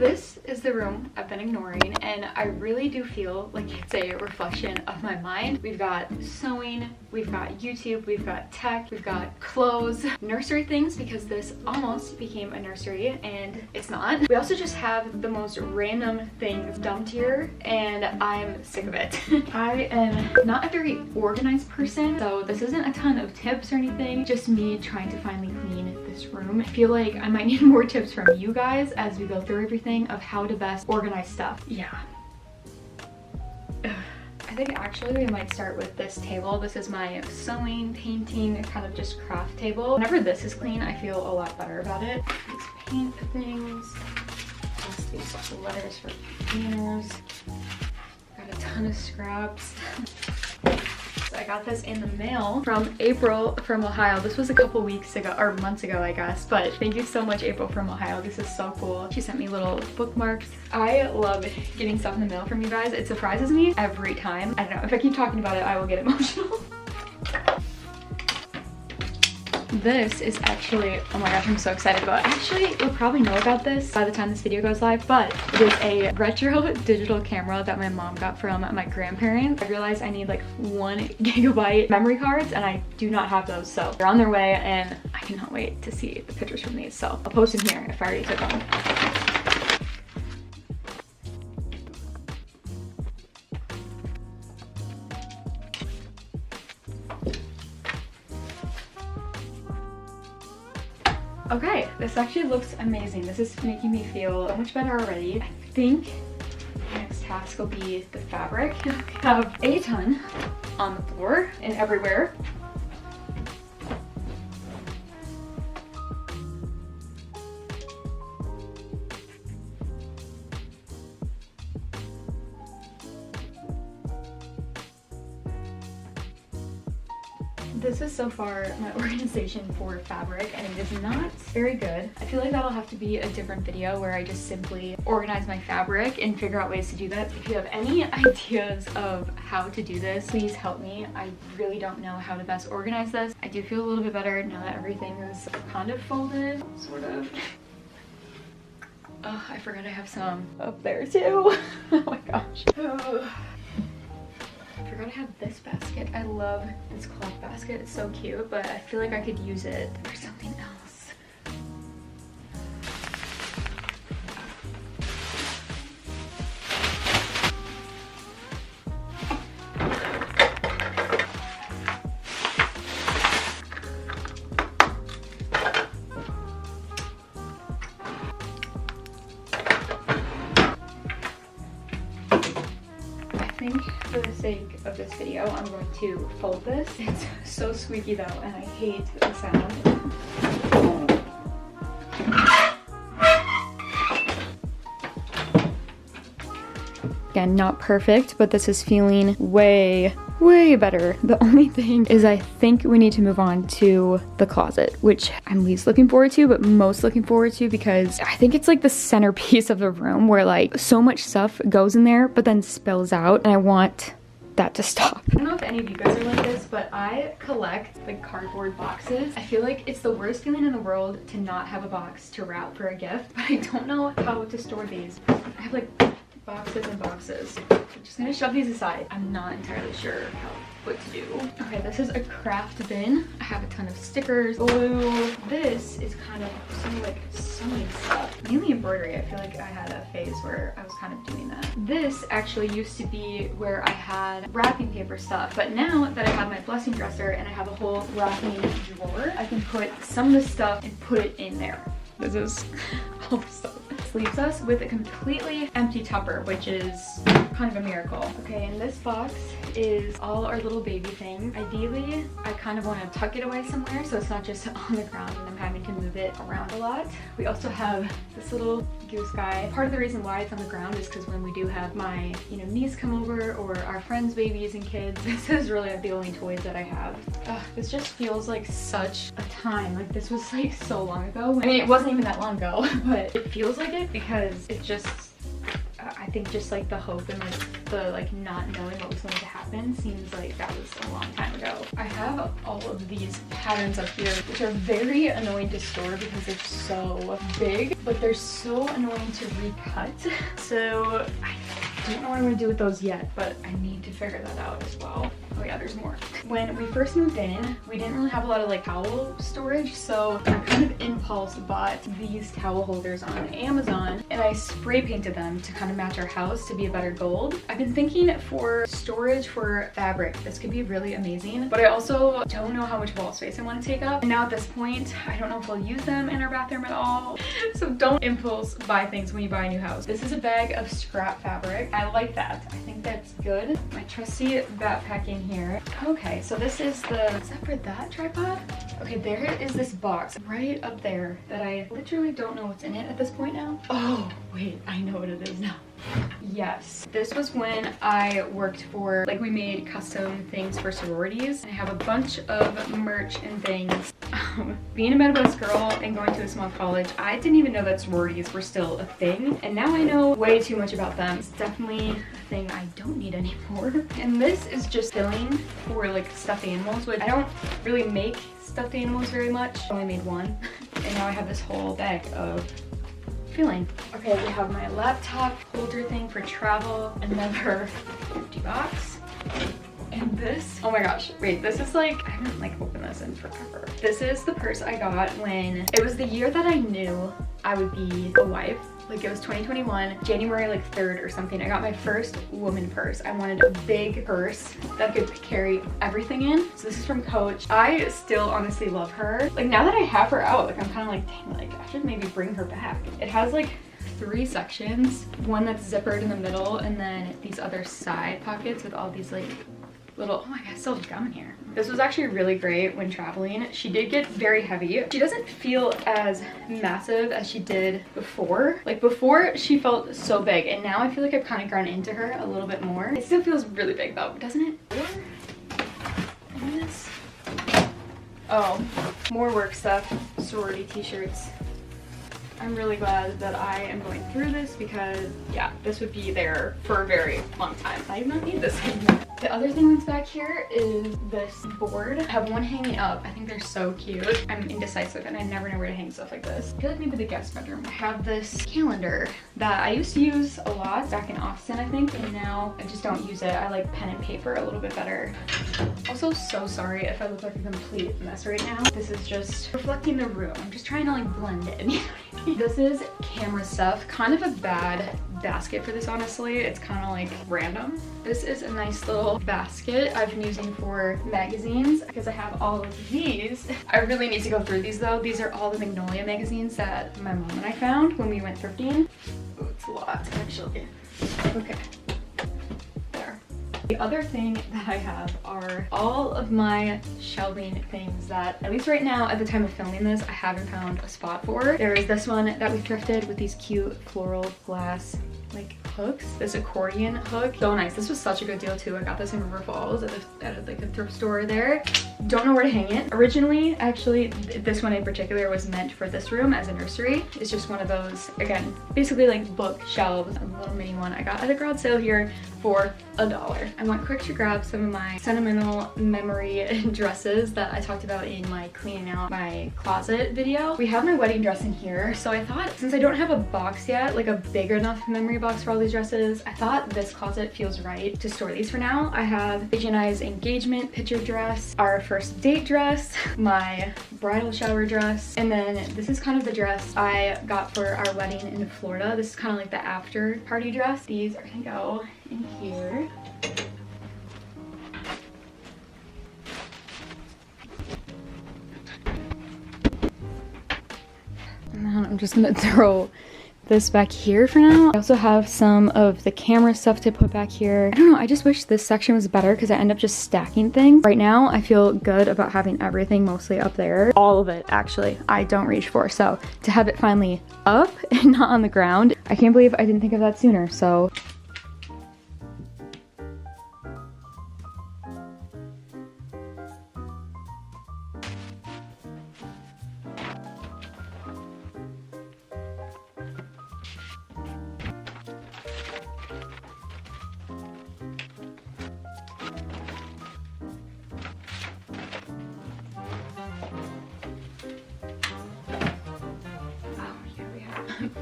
this is the room I've been ignoring, and I really do feel like it's a reflection of my mind. We've got sewing, we've got YouTube, we've got tech, we've got clothes, nursery things, because this almost became a nursery and it's not. We also just have the most random things dumped here, and I'm sick of it. I am not a very organized person, so this isn't a ton of tips or anything, just me trying to finally clean this room. I feel like I might need more tips from you guys as we go through everything of how to best organize stuff. Yeah. I think actually we might start with this table. This is my sewing, painting, kind of just craft table. Whenever this is clean, I feel a lot better about it. These paint things, plus these letters for cleaners. Got a ton of scraps. I got this in the mail from April from Ohio. This was a couple weeks ago, or months ago, I guess, but thank you so much, April from Ohio. This is so cool. She sent me little bookmarks. I love getting stuff in the mail from you guys. It surprises me every time. I don't know, if I keep talking about it, I will get emotional. This is actually, oh my gosh, I'm so excited about it. Actually, you'll probably know about this by the time this video goes live, but it is a retro digital camera that my mom got from my grandparents. I realized I need like 1 gigabyte memory cards, and I do not have those, so they're on their way, and I cannot wait to see the pictures from these. So I'll post them here if I already took them. Okay, this actually looks amazing. This is making me feel so much better already. I think the next task will be the fabric. I have a ton on the floor and everywhere. This is so far my organization for fabric, and it is not very good. I feel like that'll have to be a different video where I just simply organize my fabric and figure out ways to do that. If you have any ideas of how to do this, please help me. I really don't know how to best organize this. I do feel a little bit better now that everything is kind of folded, sort of. Oh, I forgot I have some up there too. Oh my gosh. I forgot I have this basket. I love this cloth basket. It's so cute, but I feel like I could use it for something else. I think for the sake of this video, I'm going to fold this. It's so squeaky though, and I hate the sound. Again, not perfect, but this is feeling way better. The only thing is I think we need to move on to the closet, which I'm least looking forward to, but most looking forward to, because I think it's like the centerpiece of the room where like so much stuff goes in there but then spills out, and I want that to stop. I don't know if any of you guys are like this, but I collect like cardboard boxes. I feel like it's the worst feeling in the world to not have a box to wrap for a gift, but I don't know how to store these. I have like boxes and boxes. I'm just gonna shove these aside. I'm not entirely sure what to do. Okay, this is a craft bin. I have a ton of stickers, glue. This is kind of some like sewing stuff, mainly embroidery. I feel like I had a phase where I was kind of doing that. This actually used to be where I had wrapping paper stuff, but now that I have my blessing dresser and I have a whole wrapping drawer, I can put some of the stuff and put it in there. This is all the stuff. This leaves us with a completely empty tupper, which is kind of a miracle. Okay, and this box is all our little baby things. Ideally, I kind of want to tuck it away somewhere so it's not just on the ground and I'm having to move it around a lot. We also have this little goose guy. Part of the reason why it's on the ground is because when we do have my, niece come over, or our friends' babies and kids, this is really the only toys that I have. Ugh, this just feels like such a time. Like this was like so long ago. I mean, it wasn't even that long ago, but it feels like it because it just, I think just like the hope and like the like not knowing what was going to happen seems like that was a long time ago. I have all of these patterns up here, which are very annoying to store because they're so big, but they're so annoying to recut. So I don't know what I'm gonna do with those yet, but I need to figure that out as well. Oh yeah, there's more. When we first moved in, we didn't really have a lot of like towel storage, so I kind of impulse bought these towel holders on Amazon, and I spray painted them to kind of match our house to be a better gold. I've been thinking for storage for fabric, this could be really amazing, but I also don't know how much wall space I want to take up. And now at this point, I don't know if we'll use them in our bathroom at all. So don't impulse buy things when you buy a new house. This is a bag of scrap fabric. I like that. I think that's good. My trusty backpack in here. Okay, so this is the, is that for that tripod? Okay, there is this box right up there that I literally don't know what's in it at this point now. Oh, wait, I know what it is now. Yes, this was when I worked for, like, we made custom things for sororities. I have a bunch of merch and things. Being a Midwest girl and going to a small college, I didn't even know that sororities were still a thing, and now I know way too much about them. It's definitely a thing I don't need anymore. And this is just filling for like stuffed animals, which I don't really make stuffed animals very much. I only made one, and now I have this whole bag of filling. Okay, we have my laptop holder thing for travel, another 50 bucks. And this, oh my gosh, wait, this is like, I haven't like opened this in forever. This is the purse I got when, it was the year that I knew I would be a wife. Like it was 2021, January like 3rd or something. I got my first woman purse. I wanted a big purse that could carry everything in. So this is from Coach. I still honestly love her. Like now that I have her out, like I'm kind of like, dang, like I should maybe bring her back. It has like 3 sections, one that's zippered in the middle, and then these other side pockets with all these like little, oh my god, still gum in here. This was actually really great when traveling. She did get very heavy. She doesn't feel as massive as she did before. Like before she felt so big, and now I feel like I've kind of grown into her a little bit more. It still feels really big though, doesn't it? And this, oh, more work stuff, sorority t-shirts. I'm really glad that I am going through this because, yeah, this would be there for a very long time. I do not need this anymore. The other thing that's back here is this board. I have one hanging up. I think they're so cute. I'm indecisive and I never know where to hang stuff like this. I feel like maybe the guest bedroom. I have this calendar that I used to use a lot back in Austin, I think, and now I just don't use it. I like pen and paper a little bit better. Also, so sorry if I look like a complete mess right now. This is just reflecting the room. I'm just trying to like blend in, you know what I mean? This is camera stuff. Kind of a bad basket for this, honestly. It's kind of like random. This is a nice little basket I've been using for magazines because I have all of these. I really need to go through these though. These are all the Magnolia magazines that my mom and I found when we went thrifting. Oh, it's a lot actually. Okay. The other thing that I have are all of my shelving things that, at least right now, at the time of filming this, I haven't found a spot for. There is this one that we thrifted with these cute floral glass like hooks. This accordion hook, so nice. This was such a good deal too. I got this in River Falls at like a thrift store there. Don't know where to hang it. Originally, actually, this one in particular was meant for this room as a nursery. It's just one of those, again, basically like bookshelves, a little mini one I got at a garage sale here for $1. I went quick to grab some of my sentimental memory dresses that I talked about in my cleaning out my closet video. We have my wedding dress in here, so I thought since I don't have a box yet, like a big enough memory box for all these dresses, I thought this closet feels right to store these for now. I have Paige and I's engagement picture dress, our first date dress, my bridal shower dress, and then this is kind of the dress I got for our wedding in Florida. This is kind of like the after party dress. These are gonna go in here. And then I'm just gonna throw this back here for now. I also have some of the camera stuff to put back here. I don't know, I just wish this section was better because I end up just stacking things. Right now, I feel good about having everything mostly up there. All of it, actually, I don't reach for. So to have it finally up and not on the ground, I can't believe I didn't think of that sooner, so.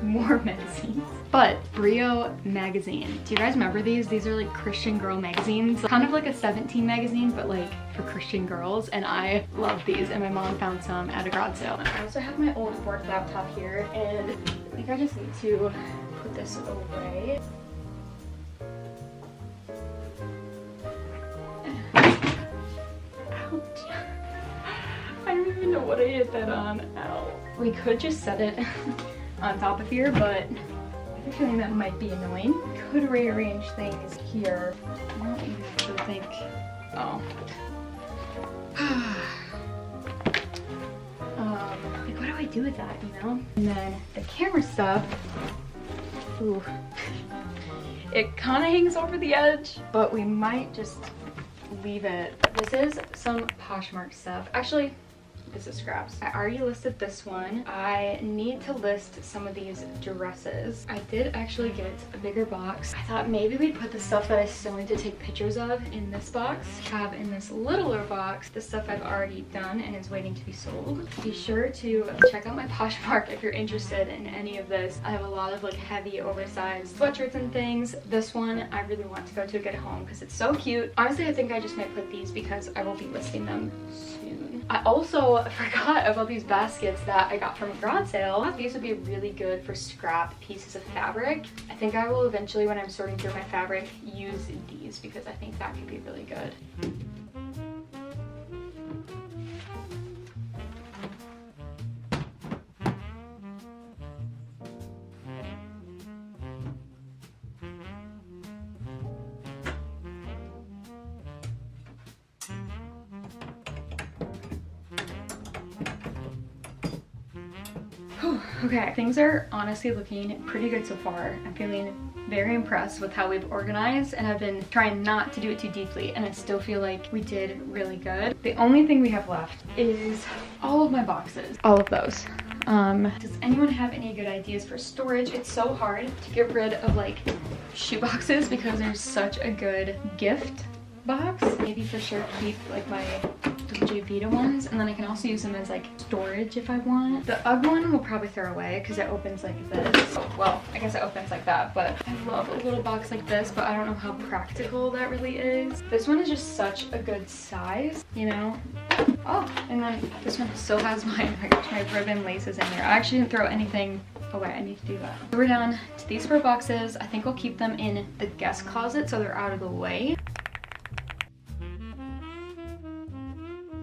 more magazines. But Brio magazine. Do you guys remember these? These are like Christian girl magazines. Kind of like a 17 magazine, but like for Christian girls. And I love these, and my mom found some at a garage sale. I also have my old work laptop here, and I think I just need to put this away. Ouch. I don't even know what I hit that on. Ow. We could just set it on top of here, but I have a feeling that might be annoying. Could rearrange things here. I don't even actually think. Oh. Like, what do I do with that, you know? And then the camera stuff. Ooh. It kind of hangs over the edge, but we might just leave it. This is some Poshmark stuff. Actually, this is scraps. I already listed this one. I need to list some of these dresses. I did actually get a bigger box. I thought maybe we'd put the stuff that I still need to take pictures of in this box. Have in this littler box the stuff I've already done and is waiting to be sold. Be sure to check out my Poshmark if you're interested in any of this. I have a lot of like heavy oversized sweatshirts and things. This one I really want to go to get home because it's so cute. Honestly, I think I just might put these because I will be listing them soon. I also forgot about these baskets that I got from a garage sale. I thought these would be really good for scrap pieces of fabric. I think I will eventually, when I'm sorting through my fabric, use these because I think that could be really good. Okay, things are honestly looking pretty good so far. I'm feeling very impressed with how we've organized, and I've been trying not to do it too deeply, and I still feel like we did really good. The only thing we have left is all of my boxes. All of those. Does anyone have any good ideas for storage? It's so hard to get rid of like shoe boxes because there's such a good gift box. Maybe for sure keep like my DJ Vita ones, and then I can also use them as like storage if I want. The UGG one we'll probably throw away because it opens like this. Oh, well, I guess it opens like that, but I love a little box like this, but I don't know how practical that really is. This one is just such a good size, you know? Oh, and then this one still has my ribbon laces in there. I actually didn't throw anything away. I need to do that. So we're down to these 4 boxes. I think we'll keep them in the guest closet so they're out of the way.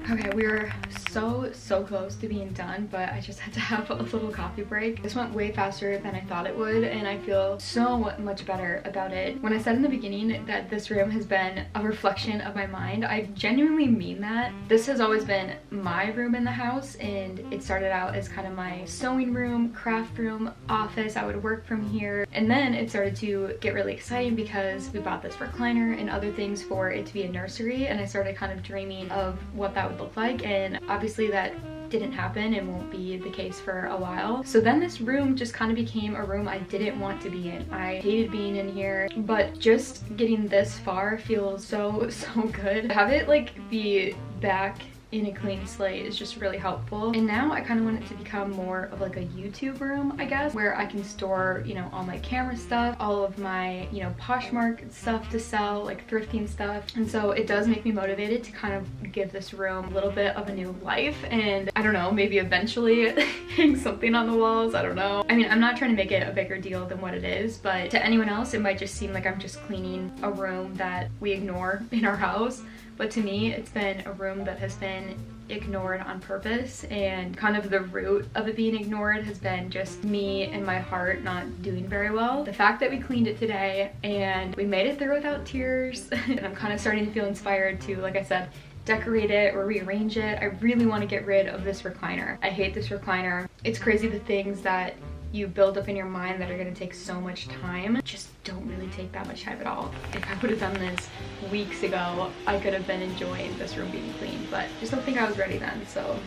Okay, we are so close to being done, but I just had to have a little coffee break. This went way faster than I thought it would, and I feel so much better about it. When I said in the beginning that this room has been a reflection of my mind, I genuinely mean that. This has always been my room in the house, and it started out as kind of my sewing room, craft room, office. I would work from here, and then it started to get really exciting because we bought this recliner and other things for it to be a nursery, and I started kind of dreaming of what that would look like, and obviously that didn't happen and won't be the case for a while. So then this room just kind of became a room I didn't want to be in. I hated being in here, but just getting this far feels so good. Have it like be back in a clean slate is just really helpful. And now I kind of want it to become more of like a YouTube room, I guess, where I can store, you know, all my camera stuff, all of my, you know, Poshmark stuff to sell, like thrifting stuff. And so it does make me motivated to kind of give this room a little bit of a new life. And I don't know, maybe eventually hang something on the walls. I don't know. I mean, I'm not trying to make it a bigger deal than what it is, but to anyone else, it might just seem like I'm just cleaning a room that we ignore in our house. But to me, it's been a room that has been ignored on purpose, and kind of the root of it being ignored has been just me and my heart not doing very well. The fact that we cleaned it today and we made it through without tears, and I'm kind of starting to feel inspired to, like I said, decorate it or rearrange it. I really want to get rid of this recliner. I hate this recliner. It's crazy the things that you build up in your mind that are going to take so much time just don't really take that much time at all. If I would have done this weeks ago, I could have been enjoying this room being clean, but just don't think I was ready then, so.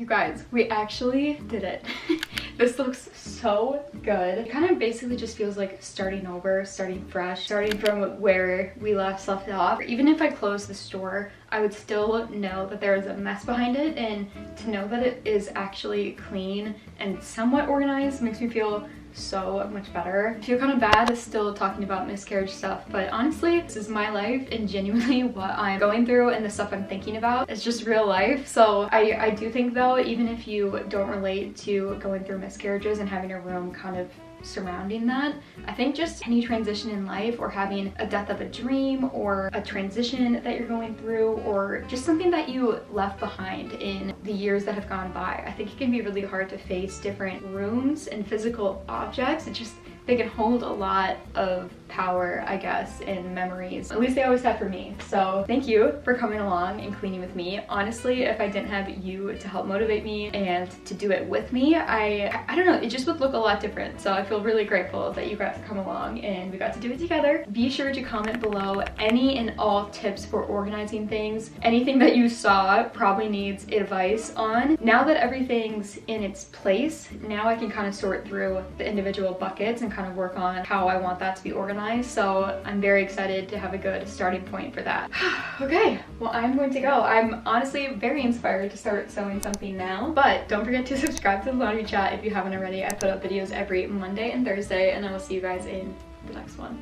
You guys, we actually did it. This looks so good. It kind of basically just feels like starting over, starting fresh, starting from where we left off. Even if I closed the store, I would still know that there is a mess behind it, and to know that it is actually clean and somewhat organized makes me feel so much better. I feel kind of bad still talking about miscarriage stuff, but honestly, this is my life and genuinely what I'm going through and the stuff I'm thinking about. It's just real life. So I do think though, even if you don't relate to going through miscarriages and having a room kind of surrounding that, I think just any transition in life, or having a death of a dream, or a transition that you're going through, or just something that you left behind in the years that have gone by, I think it can be really hard to face different rooms and physical objects. They can hold a lot of power, I guess, and memories. At least they always have for me. So thank you for coming along and cleaning with me. Honestly, if I didn't have you to help motivate me and to do it with me, I don't know, it just would look a lot different. So I feel really grateful that you got to come along and we got to do it together. Be sure to comment below any and all tips for organizing things. Anything that you saw probably needs advice on. Now that everything's in its place, now I can kind of sort through the individual buckets and kind of work on how I want that to be organized. So I'm very excited to have a good starting point for that. Okay, well, I'm going to go. I'm honestly very inspired to start sewing something now, but don't forget to subscribe to the laundry chat if you haven't already. I put up videos every Monday and Thursday, and I will see you guys in the next one.